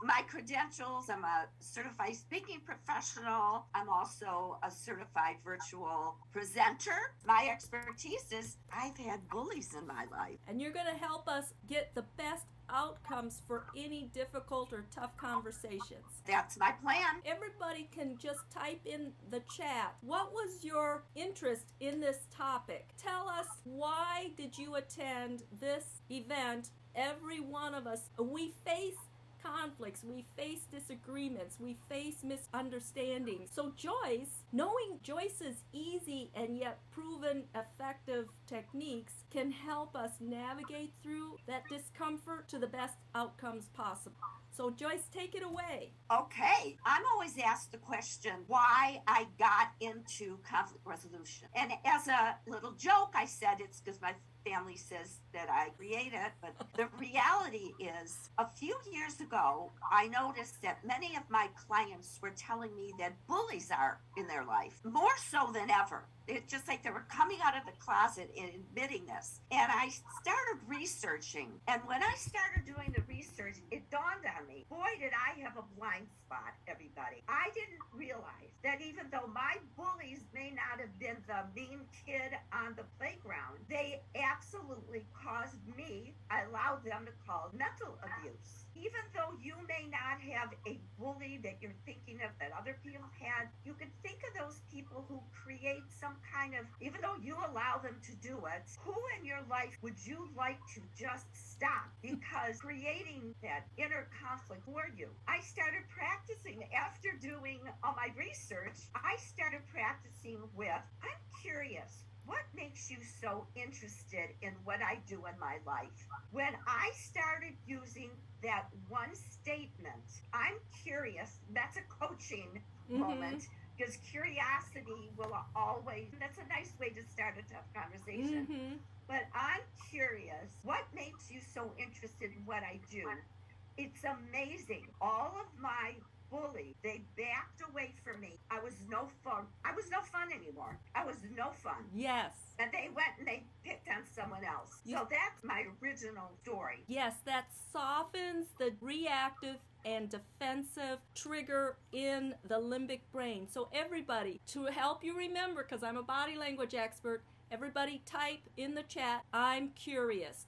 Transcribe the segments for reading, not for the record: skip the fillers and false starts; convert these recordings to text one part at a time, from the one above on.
my credentials, I'm a certified speaking professional. I'm also a certified virtual presenter. My expertise is I've had bullies in my life. And you're going to help us get the best outcomes for any difficult or tough conversations. That's my plan. Everybody can just type in the chat. What was your interest in this topic? Tell us, why did you attend this event? Every one of us, we face conflicts, we face disagreements, we face misunderstandings. So Joyce, knowing Joyce's easy and yet proven effective techniques can help us navigate through that discomfort to the best outcomes possible. So Joyce, take it away. Okay. I'm always asked the question why I got into conflict resolution. And as a little joke, I said it's because my family says that I create it, but the reality is a few years ago, I noticed that many of my clients were telling me that bullies are in their life, more so than ever. It's just like they were coming out of the closet and admitting this. And I started researching. And when I started doing the research, it dawned on me, boy, did I have a blind spot, everybody. I didn't realize that even though my bullies may not have been the mean kid on the playground, they absolutely caused me, I allowed them to call mental abuse. Even though you may not have a bully that you're thinking of that other people had, you can think of those people who create some kind of, even though you allow them to do it, who in your life would you like to just stop? Because creating that inner conflict for you. I started practicing after doing all my research. I started practicing with, I'm curious, what makes you so interested in what I do in my life? When I started using that one statement, I'm curious, that's a coaching moment, because curiosity will always, that's a nice way to start a tough conversation. But I'm curious, what makes you so interested in what I do? It's amazing. All of my bullies, they backed away from me. I was no fun. I was no fun anymore. I was no fun. Yes. And they went and they picked on someone else. So that's my original story. Yes, that softens the reactive and defensive trigger in the limbic brain. So everybody, to help you remember, because I'm a body language expert, everybody type in the chat, I'm curious, ...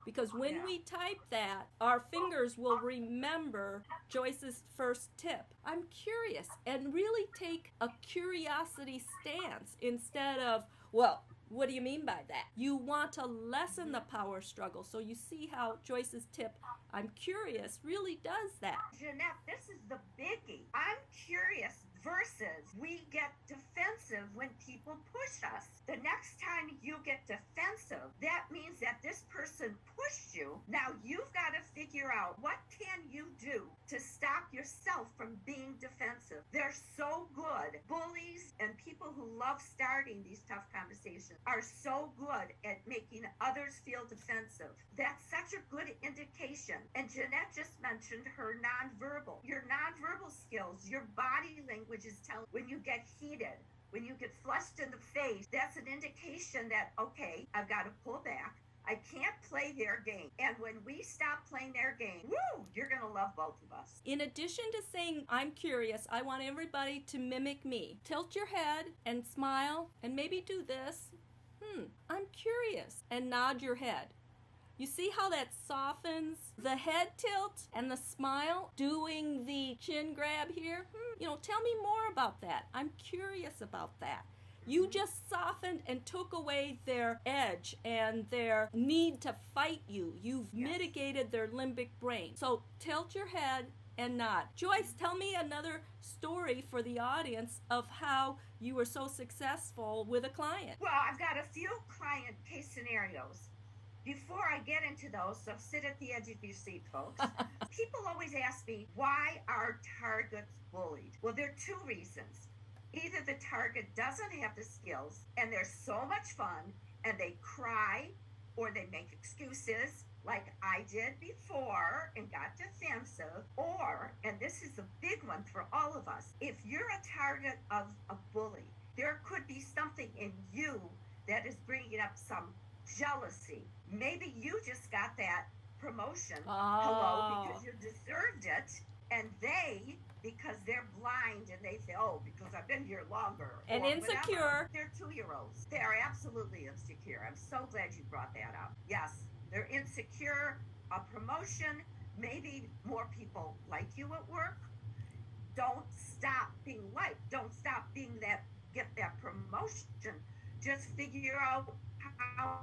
Because when we type that, our fingers will remember Joyce's first tip. I'm curious, and really take a curiosity stance instead of, well, what do you mean by that? You want to lessen the power struggle. So you see how Joyce's tip, I'm curious, really does that. Jeanette, this is the biggie. I'm curious versus we get defensive when people push us. The next time you get defensive, that means that this person pushed you. Now you've got to figure out, what can you do to stop yourself from being defensive? They're so good. Bullies and people who love starting these tough conversations are so good at making others feel defensive. That's such a good indication. And Jeanette just mentioned her nonverbal. Your nonverbal skills, your body language is telling when you get heated, when you get flushed in the face, that's an indication that, okay, I've got to pull back. I can't play their game. And when we stop playing their game, woo, you're going to love both of us. In addition to saying, I'm curious, I want everybody to mimic me. Tilt your head and smile and maybe do this. I'm curious. And nod your head. You see how that softens the head tilt and the smile? Doing the chin grab here? Tell me more about that. I'm curious about that. You just softened and took away their edge and their need to fight you. You've mitigated their limbic brain. So tilt your head and nod. Joyce, tell me another story for the audience of how you were so successful with a client. Well, I've got a few client case scenarios. Before I get into those, so sit at the edge of your seat, folks. People always ask me, why are targets bullied? Well, there are two reasons. Either the target doesn't have the skills and they're so much fun and they cry or they make excuses like I did before and got defensive, or, and this is a big one for all of us, if you're a target of a bully, there could be something in you that is bringing up some jealousy. Maybe you just got that promotion. Hello, Oh. because you deserved it. And they, because they're blind and they say, oh, because I've been here longer. And or insecure. whatever, they're 2-year-olds. They are absolutely insecure. I'm so glad you brought that up. Yes, they're insecure. A promotion, maybe more people like you at work. Don't stop being liked. Don't stop being that, get that promotion. Just figure out how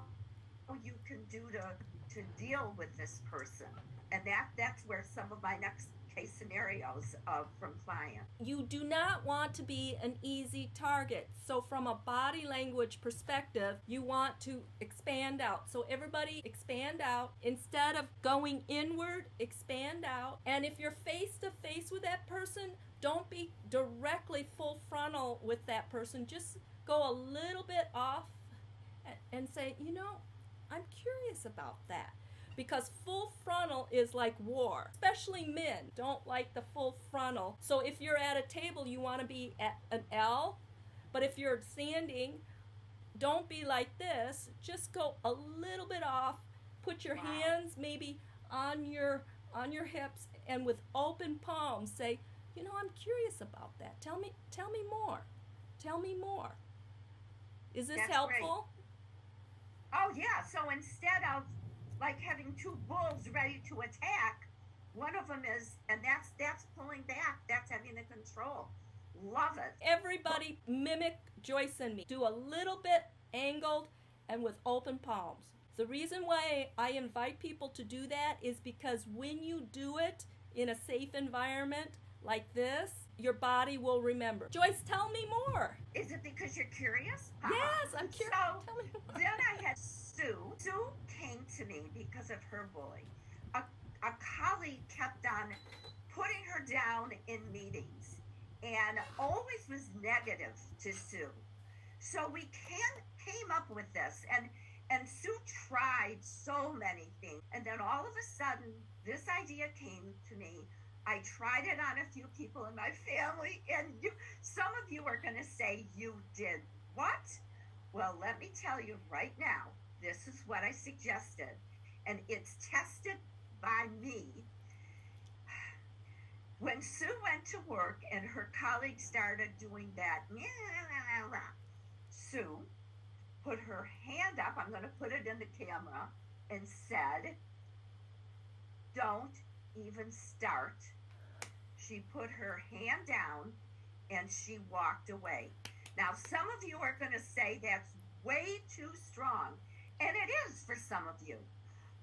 you can do to deal with this person. And that's where some of my next case scenarios from clients. You do not want to be an easy target. So from a body language perspective, you want to expand out. So everybody expand out. Instead of going inward, expand out. And if you're face to face with that person, don't be directly full frontal with that person. Just go a little bit off and say, I'm curious about that. Because full frontal is like war. Especially men don't like the full frontal. So if you're at a table, you want to be at an L. But if you're standing, don't be like this. Just go a little bit off. Put your hands maybe on your hips, and with open palms say, I'm curious about that. Tell me more. Tell me more. Is this That's helpful? Great. Oh yeah. So instead of like having two bulls ready to attack, one of them is, and that's pulling back. That's having the control. Love it. Everybody mimic Joyce and me. Do a little bit angled and with open palms. The reason why I invite people to do that is because when you do it in a safe environment like this, your body will remember. Joyce, tell me more. Is it because you're curious? Yes, I'm curious. So tell me more. then I had Sue. Sue came to me because of her bully. A colleague kept on putting her down in meetings and always was negative to Sue. So we came up with this, and Sue tried so many things. And then all of a sudden, this idea came to me. I tried it on a few people in my family, and some of you are going to say, you did what? Well, let me tell you right now, this is what I suggested, and it's tested by me. When Sue went to work and her colleagues started doing that, Sue put her hand up, I'm going to put it in the camera, and said, don't even start. She put her hand down and she walked away. Now, some of you are going to say that's way too strong, and it is for some of you.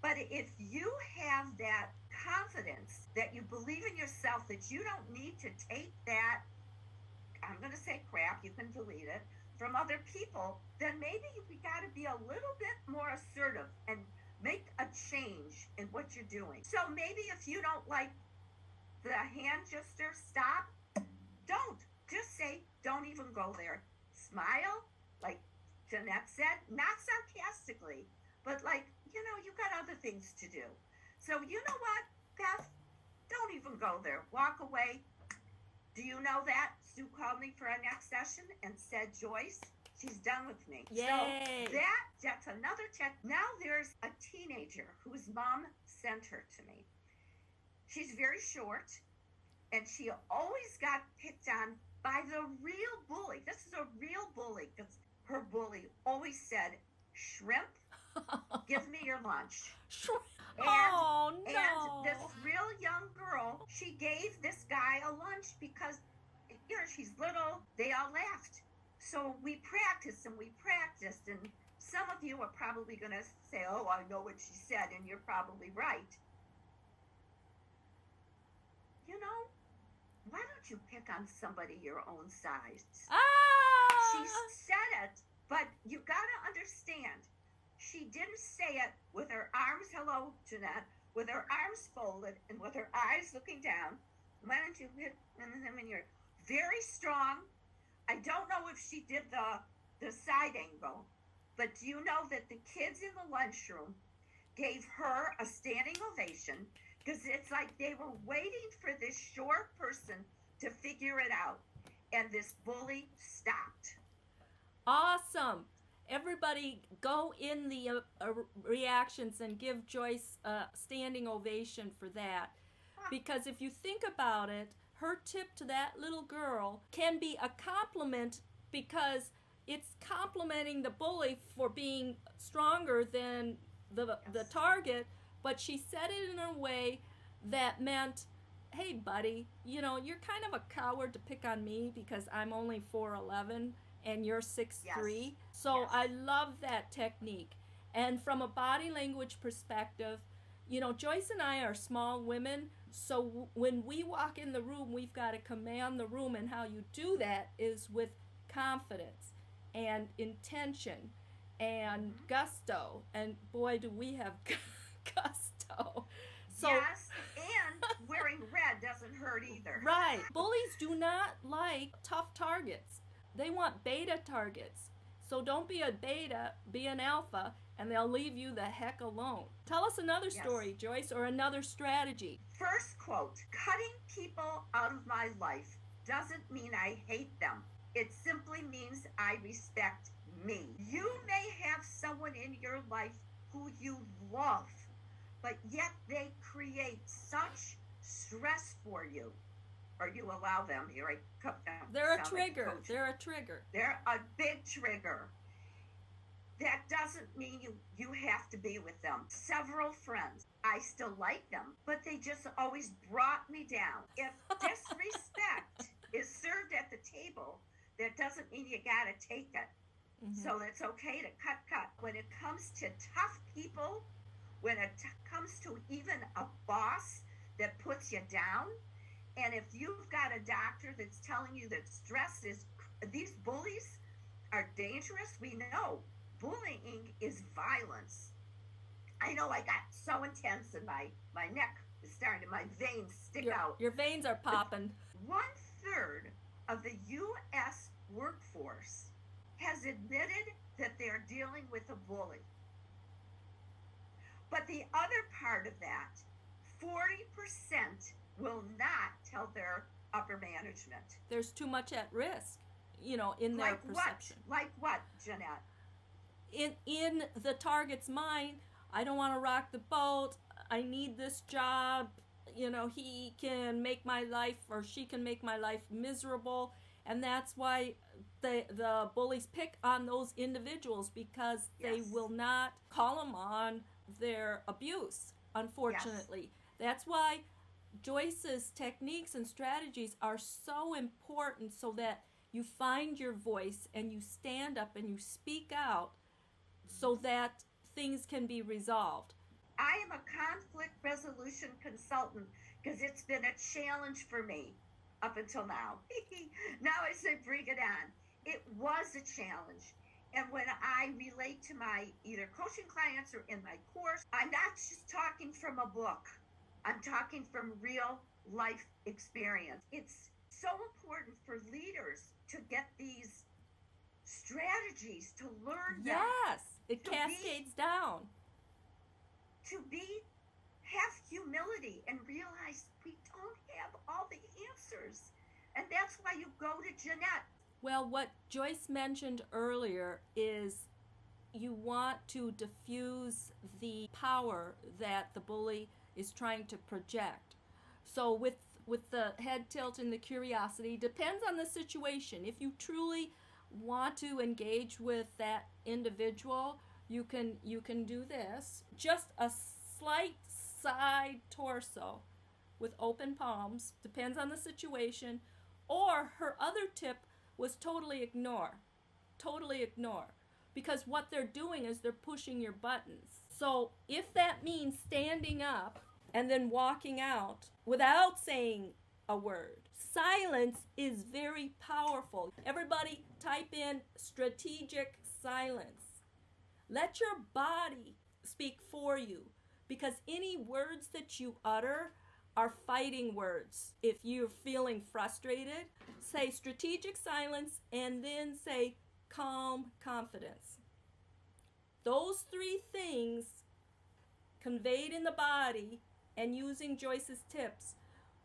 But if you have that confidence, that you believe in yourself, that you don't need to take that, I'm going to say crap, you can delete it, from other people, then maybe we got to be a little bit more assertive and make a change in what you're doing. So maybe if you don't like the hand gesture, stop. Don't. Just say, don't even go there. Smile, like Jeanette said, not sarcastically, but like, you got other things to do. So you know what, Beth? Don't even go there. Walk away. Do you know that? Sue called me for our next session and said, Joyce, she's done with me. Yay. So that's another check. Now there's a teenager whose mom sent her to me. She's very short, and she always got picked on by the real bully. This is a real bully, because her bully always said, shrimp, give me your lunch. Shrimp. And, oh, no. And this real young girl, she gave this guy a lunch because, she's little. They all laughed. So we practiced, and some of you are probably going to say, oh, I know what she said, and you're probably right. Why don't you pick on somebody your own size? She said it, but you got to understand, she didn't say it with her arms, hello, Jeanette, with her arms folded and with her eyes looking down. Why don't you hit when you're very strong? I don't know if she did the side angle, but do you know that the kids in the lunchroom gave her a standing ovation, because it's like they were waiting for this short person to figure it out, and this bully stopped. Awesome. everybody go in the reactions and give Joyce a standing ovation for that. Because if you think about it, her tip to that little girl can be a compliment because it's complimenting the bully for being stronger than the target, but she said it in a way that meant, hey buddy, you know, you're kind of a coward to pick on me because I'm only 4'11" and you're 6'3". Yes. So Yes. I love that technique. And from a body language perspective, you know, Joyce and I are small women, so when we walk in the room, we've got to command the room, and how you do that is with confidence and intention and gusto. And boy, do we have gusto. So, yes, and wearing red doesn't hurt either. right. Bullies do not like tough targets. They want beta targets. So don't be a beta, be an alpha, and they'll leave you the heck alone. Tell us another story, Joyce, or another strategy. First quote, cutting people out of my life doesn't mean I hate them. It simply means I respect me. You may have someone in your life who you love, but yet they create such stress for you, or you allow them. Here I come down. They're a trigger. They're a trigger. They're a big trigger. That doesn't mean you have to be with them. Several friends, I still like them, but they just always brought me down. If disrespect is served at the table, that doesn't mean you gotta take it. Mm-hmm. So it's okay to cut. When it comes to tough people, when it comes to even a boss that puts you down, and if you've got a doctor that's telling you that stress is, these bullies are dangerous, we know. Bullying is violence. I know I got so intense and my neck is starting to, my veins stick out. Your veins are popping. 1/3 of the U.S. workforce has admitted that they're dealing with a bully. But the other part of that, 40% will not tell their upper management. There's too much at risk, you know, in their perception. Like what, Jeanette? In the target's mind, I don't want to rock the boat. I need this job. You know, he can make my life, or she can make my life miserable. And that's why the bullies pick on those individuals, because they will not call them on their abuse, unfortunately. That's why Joyce's techniques and strategies are so important, so that you find your voice and you stand up and you speak out so that things can be resolved. I am a conflict resolution consultant because it's been a challenge for me up until now. Now I say bring it on. It was a challenge. And when I relate to my either coaching clients or in my course, I'm not just talking from a book. I'm talking from real life experience. It's so important for leaders to get these strategies, to learn them. Yes, it cascades down. To have humility and realize we don't have all the answers. And that's why you go to Jeanette. Well, what Joyce mentioned earlier is you want to diffuse the power that the bully is trying to project. So with the head tilt and the curiosity, depends on the situation. If you truly want to engage with that individual, you can do this. Just a slight side torso with open palms, depends on the situation. Or her other tip was totally ignore. Because what they're doing is they're pushing your buttons. So if that means standing up and then walking out without saying a word, silence is very powerful. Everybody type in strategic silence. Let your body speak for you, because any words that you utter are fighting words. If you're feeling frustrated, say strategic silence and then say calm confidence. Those three things conveyed in the body and using Joyce's tips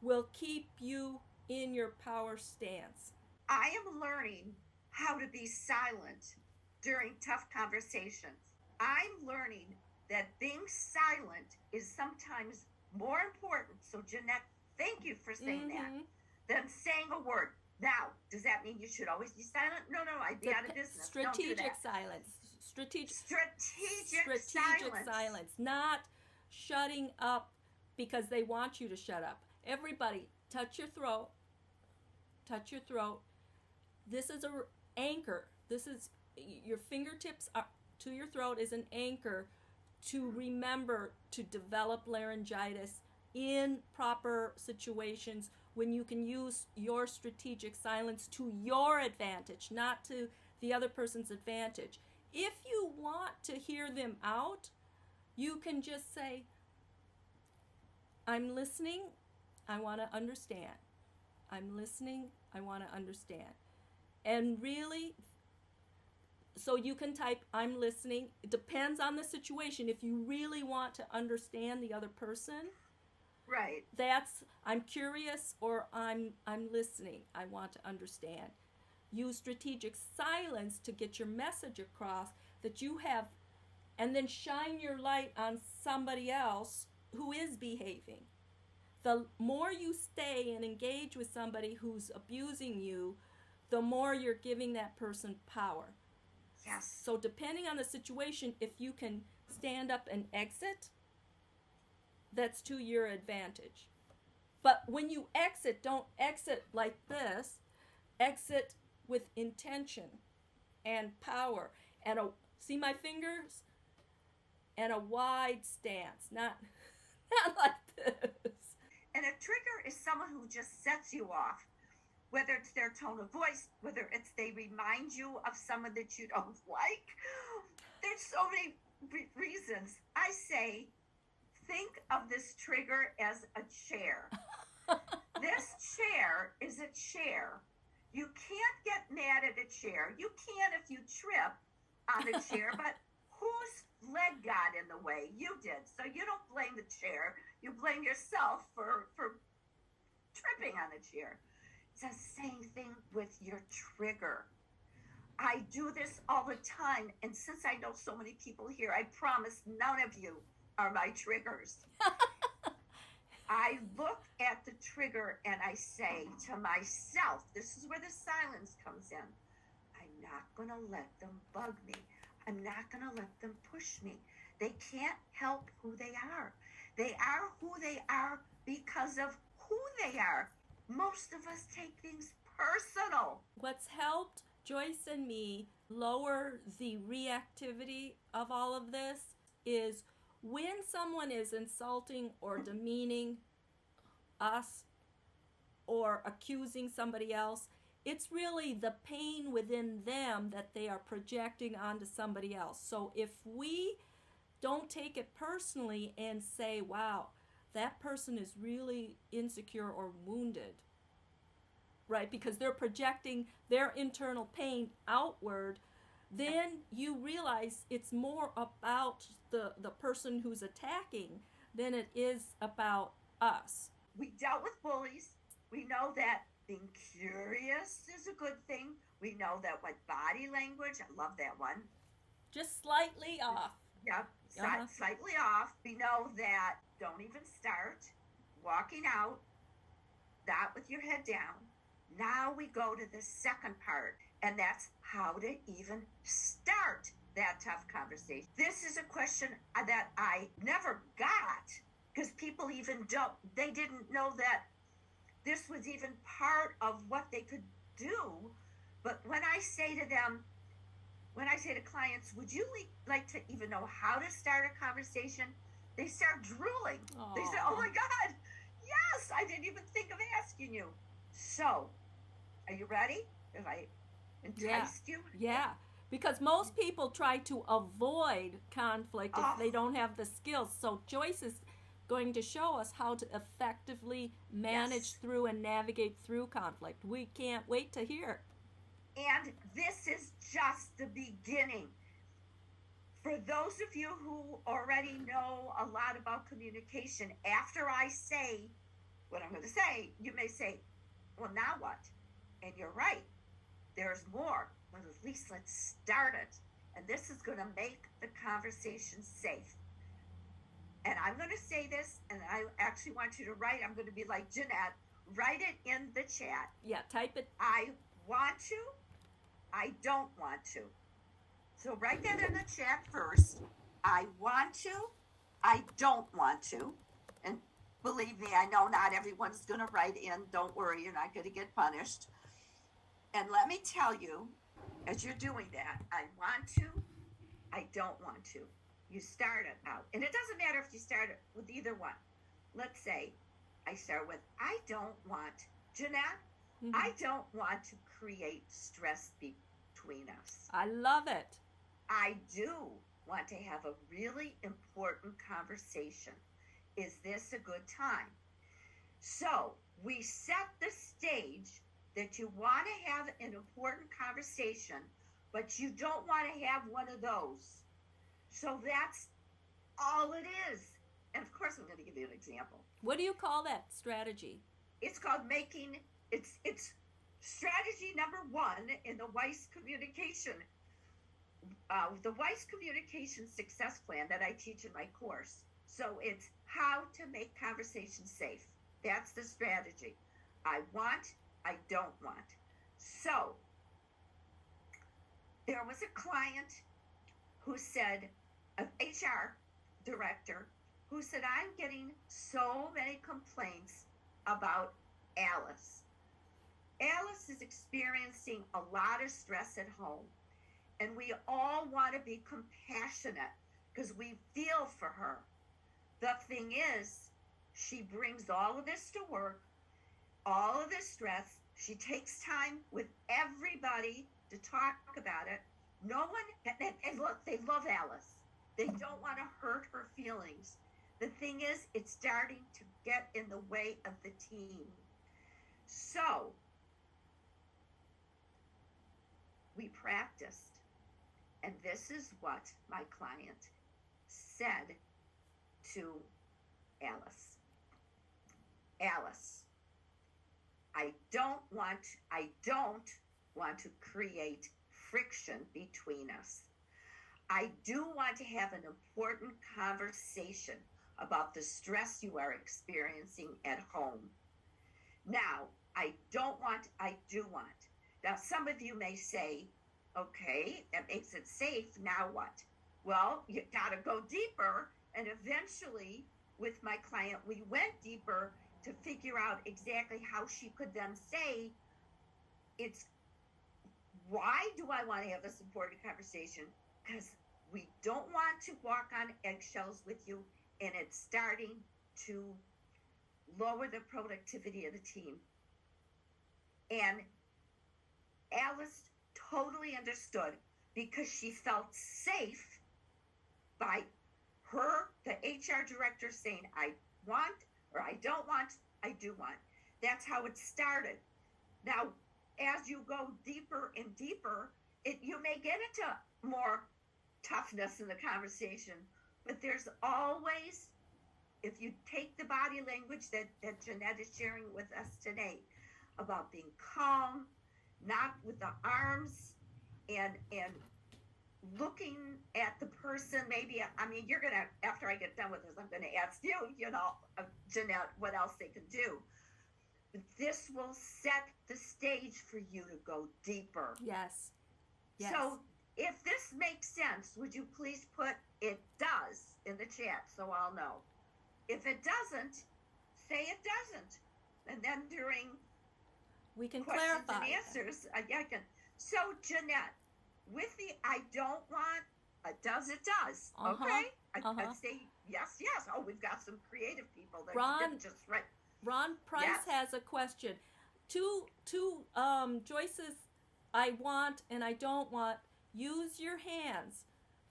will keep you in your power stance. I am learning how to be silent during tough conversations. I'm learning that being silent is sometimes more important. So, Jeanette, thank you for saying that, than saying a word. Now, does that mean you should always be silent? No, I'd be out of business. Strategic silence. Strategic silence. Not shutting up because they want you to shut up. Everybody, touch your throat. Touch your throat. This is an anchor. This is your fingertips to your throat is an anchor to remember to develop laryngitis in proper situations when you can use your strategic silence to your advantage, not to the other person's advantage. If you want to hear them out, you can just say, I'm listening, I want to understand. I'm listening, I want to understand. And really, so you can type, I'm listening. It depends on the situation. If you really want to understand the other person, right, that's I'm curious, or I'm listening. I want to understand. Use strategic silence to get your message across that you have, and then shine your light on somebody else who is behaving. The more you stay and engage with somebody who's abusing you, the more you're giving that person power. Yes. So depending on the situation, if you can stand up and exit, that's to your advantage. But when you exit, don't exit like this. Exit with intention and power and see my fingers? And a wide stance, not like this. And a trigger is someone who just sets you off, whether it's their tone of voice, whether it's they remind you of someone that you don't like. There's so many reasons. I say, think of this trigger as a chair. This chair is a chair. You can't get mad at a chair. You can if you trip on a chair, but whose leg got in the way? You did. So you don't blame the chair. You blame yourself for tripping on a chair. It's the same thing with your trigger. I do this all the time, and since I know so many people here, I promise none of you are my triggers. I look at the trigger and I say to myself, this is where the silence comes in. I'm not going to let them bug me. I'm not going to let them push me. They can't help who they are. They are who they are because of who they are. Most of us take things personal. What's helped Joyce and me lower the reactivity of all of this is when someone is insulting or demeaning us or accusing somebody else, it's really the pain within them that they are projecting onto somebody else. So if we don't take it personally and say, wow, that person is really insecure or wounded, right? Because they're projecting their internal pain outward, then you realize it's more about the person who's attacking than it is about us. We dealt with bullies. We know that being curious is a good thing. We know that what body language, I love that one. Just slightly off. Yep, slightly off. We know that don't even start. Walking out, not with your head down. Now we go to the second part, and that's how to even start that tough conversation. This is a question that I never got because people they didn't know that this was even part of what they could do. But when I say to clients, would you like to even know how to start a conversation? They start drooling. Aww. They say, oh my God, yes, I didn't even think of asking you. So, are you ready? Have I enticed you? Yeah, because most people try to avoid conflict if they don't have the skills. So Joyce is going to show us how to effectively manage through and navigate through conflict. We can't wait to hear. And this is just the beginning. For those of you who already know a lot about communication, after I say what I'm going to say, you may say, well, now what? And you're right. There's more. But at least let's start it. And this is going to make the conversation safe. And I'm going to say this, and I actually want you to write. I'm going to be like Jeanette. Write it in the chat. Yeah, type it. I want to. I don't want to. So write that in the chat first. I want to. I don't want to. And believe me, I know not everyone's going to write in. Don't worry, you're not going to get punished. And let me tell you, as you're doing that, I want to. I don't want to. You start it out. And it doesn't matter if you start it with either one. Let's say I start with, I don't want, Jeanette, I don't want to create stress between us. I love it. I do want to have a really important conversation. Is this a good time? So we set the stage that you want to have an important conversation, but you don't want to have one of those. So that's all it is. And of course, I'm going to give you an example. What do you call that strategy? It's called making, it's strategy number 1 in the Weiss Communication, the Weiss Communication Success Plan that I teach in my course. So it's how to make conversation safe. That's the strategy. I want, I don't want. So there was a client who said, an HR director, who said, I'm getting so many complaints about Alice. Alice is experiencing a lot of stress at home, and we all want to be compassionate because we feel for her. The thing is, she brings all of this to work, all of this stress. She takes time with everybody to talk about it. No one, and look, they love Alice. They don't want to hurt her feelings. The thing is, it's starting to get in the way of the team. So we practiced, and this is what my client said to Alice. Alice, I don't want to create friction between us. I do want to have an important conversation about the stress you are experiencing at home. Now, I don't want, I do want. Now, some of you may say, okay, that makes it safe. Now what? Well, you got to go deeper. And eventually, with my client, we went deeper to figure out exactly how she could then say, it's, why do I want to have this important conversation? Because we don't want to walk on eggshells with you, and it's starting to lower the productivity of the team. And Alice totally understood because she felt safe by her, the HR director, saying, I want, or I don't want, I do want. That's how it started. Now, as you go deeper and deeper, you may get into more toughness in the conversation, but there's always, if you take the body language that Jeanette is sharing with us today about being calm, not with the arms, and looking at the person, maybe, I mean, you're going to, after I get done with this, I'm going to ask you, Jeanette, what else they can do. But this will set the stage for you to go deeper. Yes. Yes. So if this makes sense, would you please put it does in the chat so I'll know. If it doesn't, say it doesn't. And then during we can questions clarify and answers, I can. So Jeanette, with the I don't want, does it does. Okay? I'd say yes. Oh, we've got some creative people that didn't just write. Ron Price has a question. To Joyce's I want and I don't want, use your hands.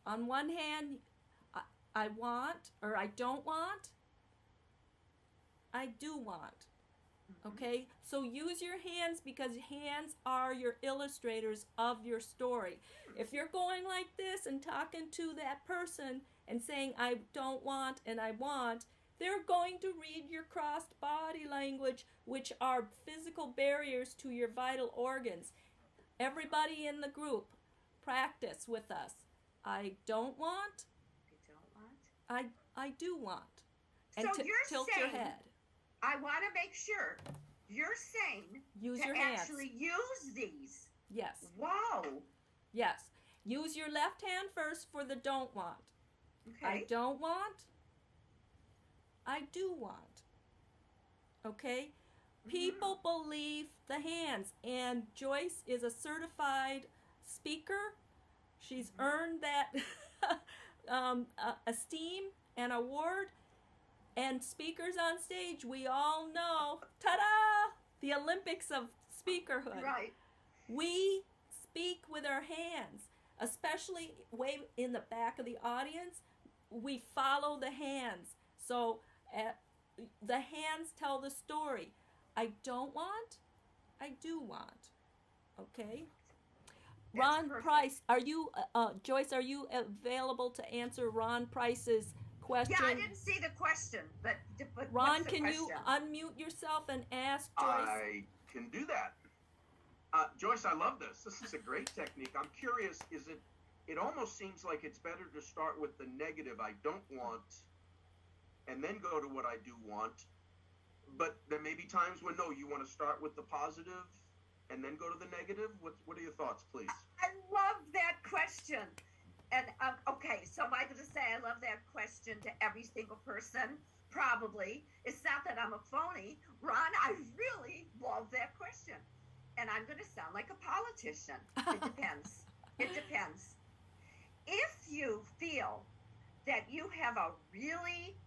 On one hand, I want, or I don't want, I do want. Okay? So use your hands because hands are your illustrators of your story. If you're going like this and talking to that person and saying I don't want and I want, they're going to read your crossed body language, which are physical barriers to your vital organs. Everybody in the group, practice with us. I don't want. I don't want. I do want. And So you're tilt saying, your head. I want to make sure you're saying Use to your hands. actually use these. Yes. Wow. Yes. Use your left hand first for the don't want. Okay. I don't want. I do want. Okay? People believe the hands, and Joyce is a certified speaker. She's earned that esteem and award. And speakers on stage, we all know, ta-da, the Olympics of speakerhood. Right. We speak with our hands, especially way in the back of the audience. We follow the hands. So the hands tell the story. I don't want, I do want. Okay? That's Ron perfect. Price, are you, Joyce, are you available to answer Ron Price's question? Yeah, I didn't see the question, but Ron, what's the can you question? unmute yourself and ask Joyce? I can do that. Joyce, I love this. This is a great technique. I'm curious, it almost seems like it's better to start with the negative, I don't want, and then go to what I do want. But there may be times when, no, you want to start with the positive and then go to the negative. What are your thoughts, please? I love that question. And okay, so am I going to say I love that question to every single person? Probably. It's not that I'm a phony. Ron, I really love that question. And I'm going to sound like a politician. It depends. It depends. If you feel that you have a really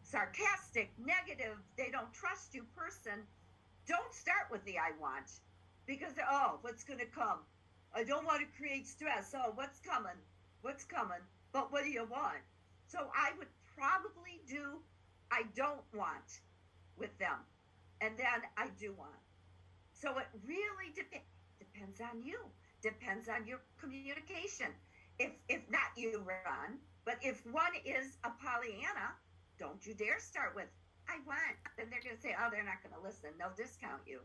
sarcastic, negative, they don't trust you person, don't start with the I want. Because, oh, what's going to come? I don't want to create stress. Oh, what's coming? What's coming? But what do you want? So I would probably do I don't want with them. And then I do want. So it really depends on you. Depends on your communication. If not you, Ron, but if one is a Pollyanna, don't you dare start with I want. Then they're going to say, oh, they're not going to listen. They'll discount you.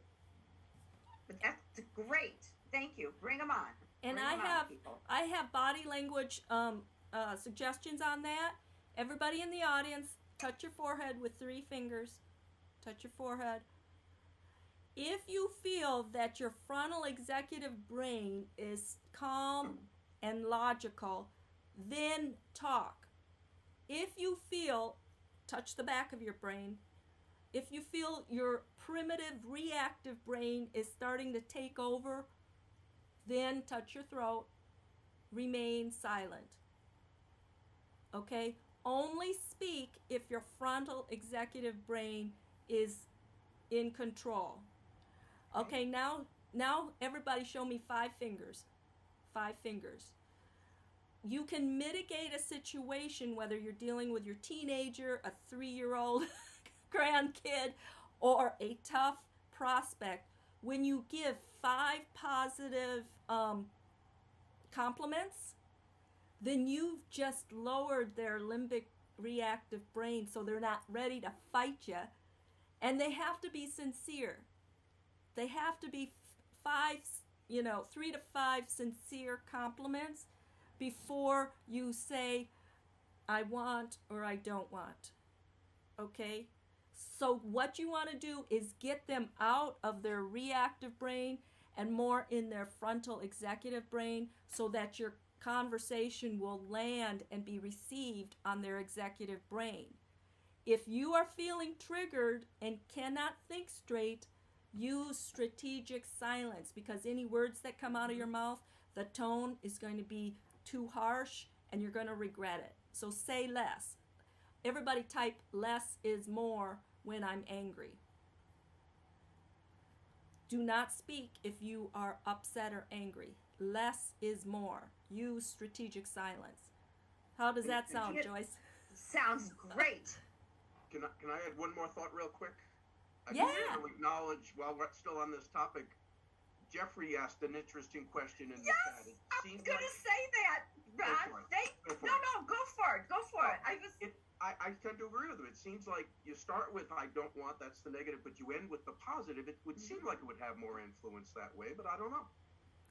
But that's great. Thank you. Bring them on. And Bring 'em on, people. I have body language suggestions on that. Everybody in the audience, touch your forehead with 3 fingers. Touch your forehead. If you feel that your frontal executive brain is calm and logical, then talk. If you feel, touch the back of your brain. If you feel your primitive reactive brain is starting to take over, then touch your throat. Remain silent. Okay? Only speak if your frontal executive brain is in control. Okay, now everybody show me 5 fingers. 5 fingers. You can mitigate a situation whether you're dealing with your teenager, a 3-year-old grandkid, or a tough prospect when you give 5 positive compliments. Then you've just lowered their limbic reactive brain so they're not ready to fight you. And they have to be sincere. They have to be 3 to 5 sincere compliments before you say, I want or I don't want. Okay? So what you want to do is get them out of their reactive brain and more in their frontal executive brain so that your conversation will land and be received on their executive brain. If you are feeling triggered and cannot think straight, use strategic silence, because any words that come out of your mouth, the tone is going to be too harsh and you're going to regret it. So say less. Everybody type less is more when I'm angry. Do not speak if you are upset or angry. Less is more. Use strategic silence. How does that sound, Joyce? Sounds great. Can I add one more thought real quick? I Yeah. just want to acknowledge, while we're still on this topic, Jeffrey asked an interesting question in the Yes, chat. It I was seems going like to say that, Ron. Go for it. No, go for it. Go for it. I tend to agree with him. It seems like you start with I don't want, that's the negative, but you end with the positive. It would seem like it would have more influence that way, but I don't know.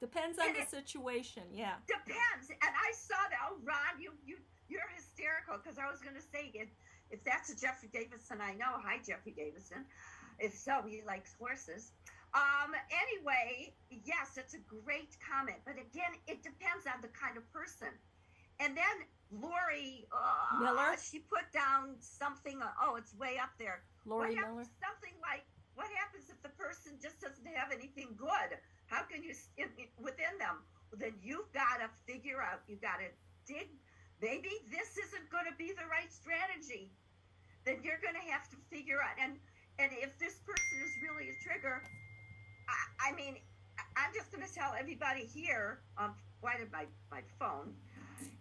Depends on And the it situation. Yeah. depends. And I saw that. Oh, Ron, you're hysterical because I was going to say if that's a Jeffrey Davidson, I know. Hi, Jeffrey Davidson. If so, he likes horses. Anyway, yes, it's a great comment. But again, it depends on the kind of person. And then Lori, Miller? she put down something. Oh, it's way up there. Lori what Miller? Something like, what happens if the person just doesn't have anything good? How can you within them? Well, then you've got to figure out. You got to dig. Maybe this isn't going to be the right strategy. Then you're going to have to figure out. And if this person is really a trigger, I mean, I'm just going to tell everybody here on my phone.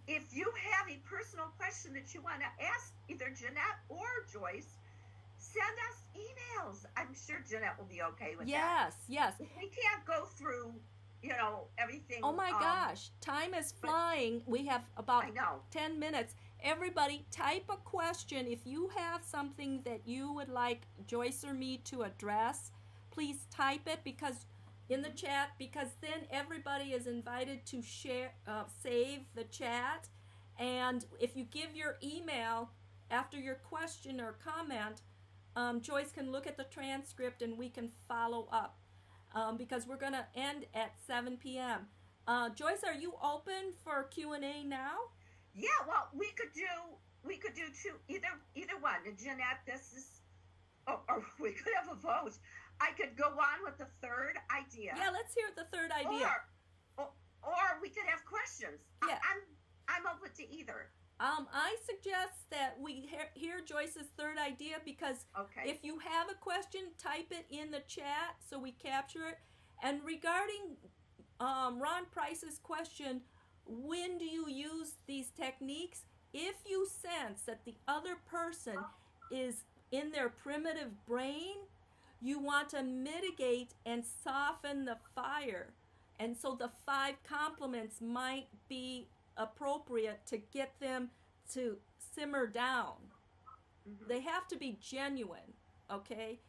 If you have a personal question that you want to ask either Jeanette or Joyce, send us emails. I'm sure Jeanette will be okay with that. Yes. We can't go through, everything. Oh my gosh, time is flying. We have about 10 minutes. Everybody, type a question. If you have something that you would like Joyce or me to address, please type it in the chat, because then everybody is invited to save the chat. And if you give your email after your question or comment, Joyce can look at the transcript and we can follow up, because we're going to end at 7 p.m. Joyce, are you open for Q&A now? Yeah, well, we could do two, either one. And Jeanette, or we could have a vote. I could go on with the third idea. Yeah, let's hear the third idea. Or we could have questions. Yeah. I'm open to either. I suggest that we hear Joyce's third idea, because if you have a question, type it in the chat so we capture it. And regarding Ron Price's question, when do you use these techniques? If you sense that the other person is in their primitive brain, you want to mitigate and soften the fire. And so the 5 compliments might be appropriate to get them to simmer down. Mm-hmm. They have to be genuine, okay?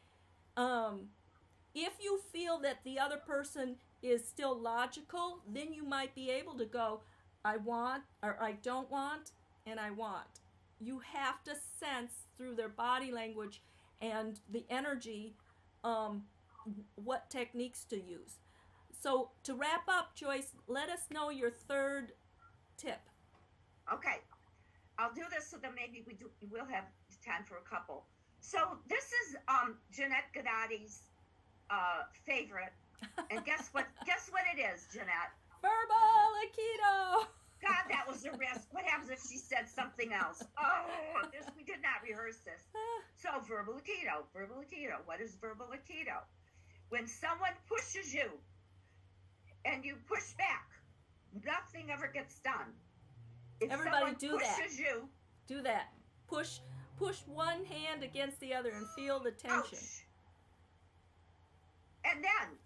If you feel that the other person is still logical, then you might be able to go, I want, or I don't want, and I want. You have to sense through their body language and the energy what techniques to use. So to wrap up, Joyce, let us know your third tip. Okay, I'll do this so that maybe we'll have time for a couple. So this is Jeanette Gadati's favorite, and guess what it is, Jeanette? Verbal Aikido. God, that was a risk. What happens if she said something else? Oh, we did not rehearse this. So verbal Aikido. What is verbal Aikido? When someone pushes you and you push back, nothing ever gets done. If everybody do that. You, do that. Push one hand against the other and feel the tension. Ouch. And then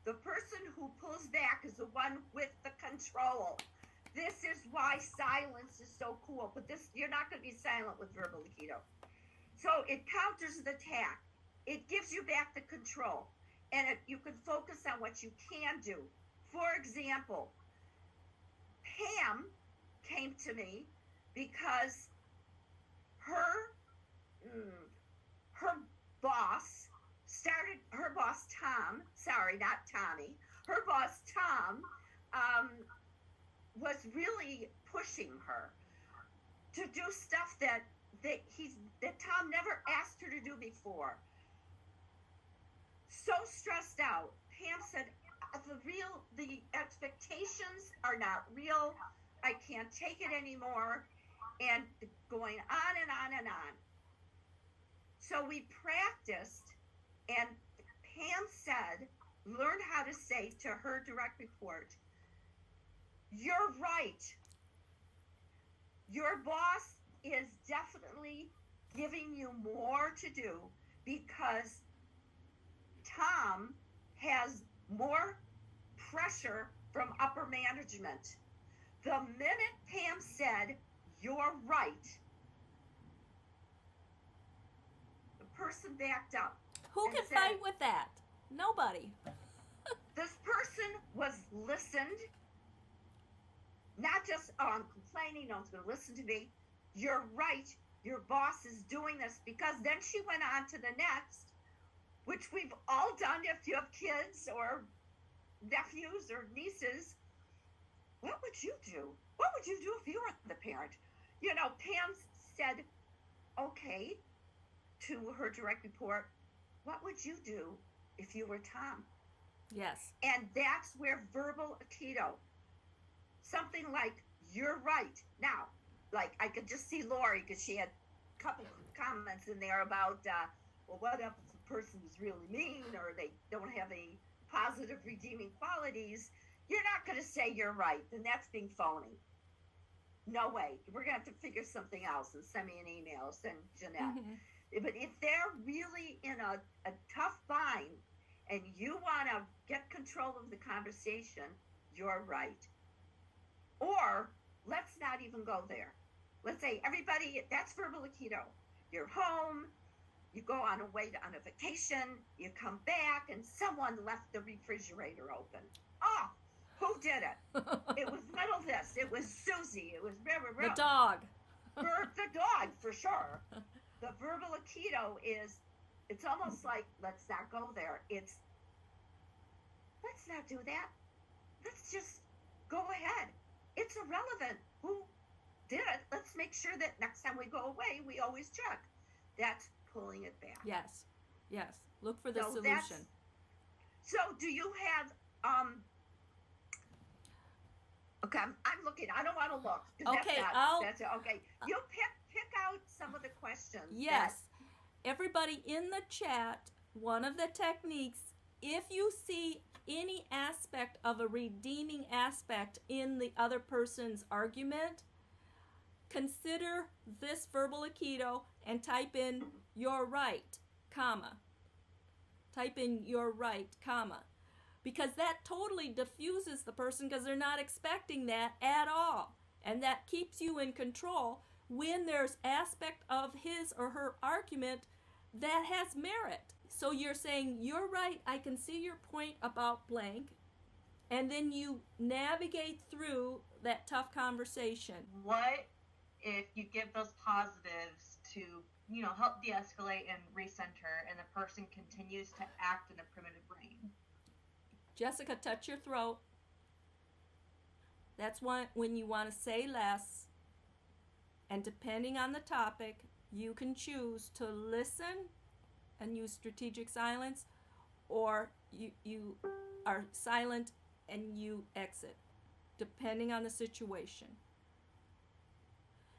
the person who pulls back is the one with the control. This is why silence is so cool. But you're not going to be silent with verbal Aikido. So it counters the attack. It gives you back the control. And you can focus on what you can do. For example, Pam came to me because her boss Tom, sorry, not Tommy, her boss Tom was really pushing her to do stuff that Tom never asked her to do before. So stressed out. Pam said, the expectations are not real. I can't take it anymore. And going on and on and on. So we practiced, and Pam said, learned how to say to her direct report, you're right. Your boss is definitely giving you more to do because Tom has more pressure from upper management. The minute Pam said, you're right, the person backed up. Who can fight with that? Nobody. This person person was listened, not just, oh, I'm complaining, no one's going to listen to me. You're right, your boss is doing this, because then she went on to the next, which we've all done if you have kids or nephews or nieces. What would you do? What would you do if you were the parent? You know, Pam said, okay, to her direct report, what would you do if you were Tom? Yes. And that's where verbal aikido, something like, you're right. Now, like, I could just see Lori, because she had a couple comments in there about, well, what if the person is really mean, or they don't have any positive redeeming qualities? You're not going to say you're right, then that's being phony. No way. We're going to have to figure something else and send me an email, send Jeanette. Mm-hmm. But if they're really in a tough bind and you want to get control of the conversation, you're right. Or let's not even go there. Let's say everybody, that's verbal aikido. You're home, you go on a vacation, you come back, and someone left the refrigerator open. Oh, who did it? It was little this. It was Susie. It was the dog. The dog, for sure. The verbal aikido is, it's almost like, let's not go there. It's, let's not do that. Let's just go ahead. It's irrelevant who did it. Let's make sure that next time we go away, we always check. That's pulling it back. Yes. Yes. Look for the solution. So do you have, okay, I'm looking. I don't want to look. Okay, that's it. Okay. You pick out some of the questions. Yes. Everybody in the chat, one of the techniques, if you see any aspect of a redeeming aspect in the other person's argument, consider this verbal aikido and type in "you're right," comma. Type in "you're right," comma. Because that totally diffuses the person, because they're not expecting that at all. And that keeps you in control when there's aspect of his or her argument that has merit. So you're saying, you're right, I can see your point about blank. And then you navigate through that tough conversation. What if you give those positives to, help de-escalate and recenter, and the person continues to act in a primitive brain? Jessica, touch your throat. That's when you want to say less. And depending on the topic, you can choose to listen and use strategic silence, or you are silent and you exit, depending on the situation.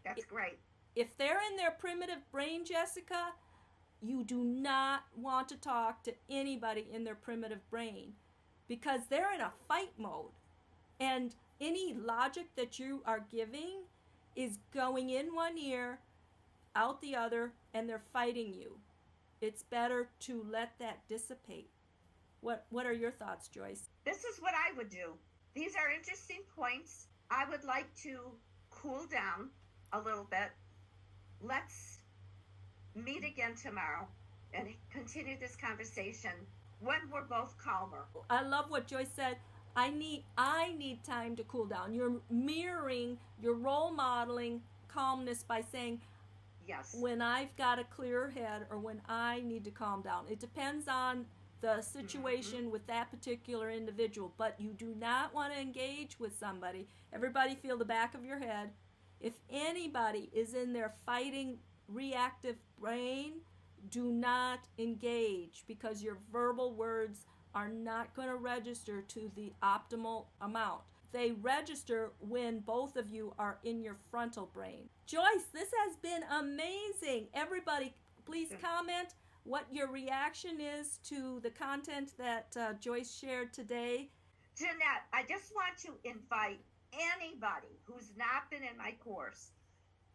That's great. If they're in their primitive brain, Jessica, you do not want to talk to anybody in their primitive brain, because they're in a fight mode. And any logic that you are giving is going in one ear, out the other, and they're fighting you. It's better to let that dissipate. What are your thoughts, Joyce? This is what I would do. These are interesting points. I would like to cool down a little bit. Let's meet again tomorrow and continue this conversation when we're both calmer. I love what Joyce said. I need time to cool down. You're mirroring, you're role modeling calmness by saying, yes, when I've got a clear head, or when I need to calm down. It depends on the situation with that particular individual, but you do not want to engage with somebody. Everybody feel the back of your head. If anybody is in their fighting reactive brain, do not engage, because your verbal words are not going to register to the optimal amount. They register when both of you are in your frontal brain. Joyce, this has been amazing. Everybody, please comment what your reaction is to the content that Joyce shared today. Jeanette, I just want to invite anybody who's not been in my course.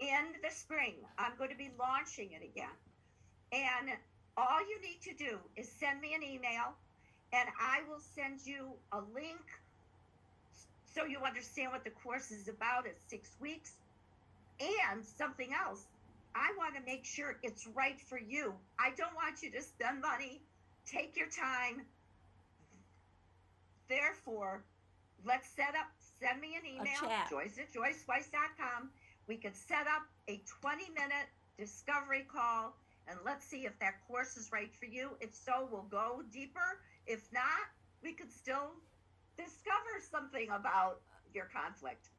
In the spring, I'm going to be launching it again. And all you need to do is send me an email, and I will send you a link so you understand what the course is about. It's 6 weeks. And something else, I want to make sure it's right for you. I don't want you to spend money, take your time, therefore, let's send me an email, chat. Joyce@joyceweiss.com. We can set up a 20-minute discovery call, and let's see if that course is right for you. If so, we'll go deeper. If not, we could still discover something about your conflict.